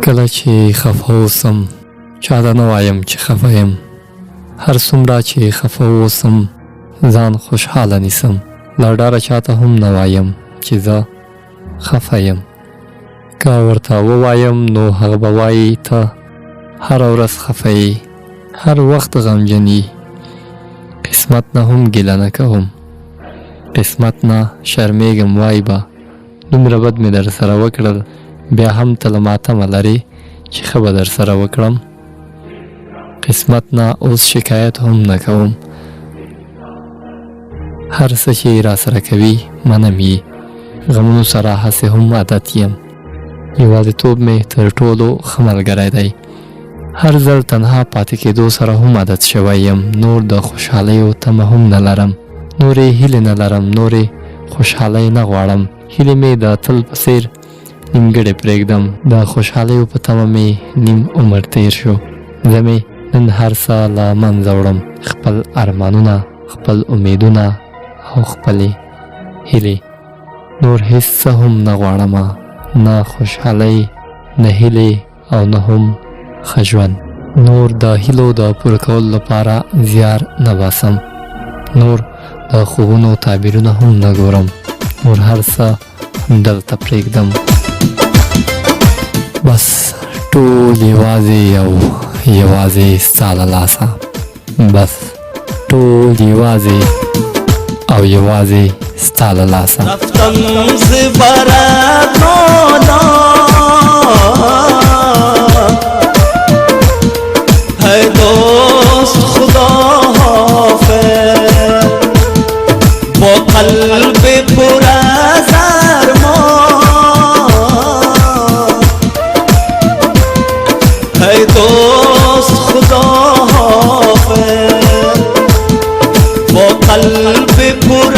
کله چې خفه اوسم چاته نه وایم چې خفه یم، هر څومره چې خفه اوسم ځان خوشحاله نیسم، له ډاره چاته هم نه وایم چې زه خفه یم. که ورته ووایم نو هغه به وایي ته هره ورځ خفه یې، هر وخت غمجن یې. قسمت نه هم ګیله نه کوم، قسمت نه شرمېږم، وایي به دومره بد مې در سره وکړل، بیا هم ته له ماتمه لرې چې ښه به در سره وکړم. قسمت نه اوس شکایت هم نه کوم، هر څه چې را سره کوي منم یې، غمونو سره هسې هم عادت یم. یوازیتوب مې تر ټولو ښه ملګری دی، هر ځل تنها پاتې کېدو سره هم عادت شوی یم. نور د خوشحالیو تمه هم نه لرم، نورې هیلې نه لرم، نورې خوشحالۍ نه غواړم. هیلې مې د تل په څېر نیمګړې پرېږدم، د خوشحالیو په تمه مې نیم عمر تېر شو. زه مې نن هر څه له منځه وړم، خپل ارمانونه، خپل امیدونه او خپلې هیلې. نور هېڅ څه هم نه غواړم، نه خوشحالۍ، نه هیلې او نه هم ښه ژوند. نور د هیلو د پوره کولو لپاره زیار نه باسم، نور د خوبونو تعبیرونه هم نه ګورم، نور هر څه همدلته پرېږدم. بس ټول یوازې او یوازې ستا له لاسه، بس ټول یوازې او یوازې ستا له لاسه. رفتم ز براتانا ہے دوست خدا حافظ، با قلب پر از ارمان ہے دوست خدا حافظ، با قلب پر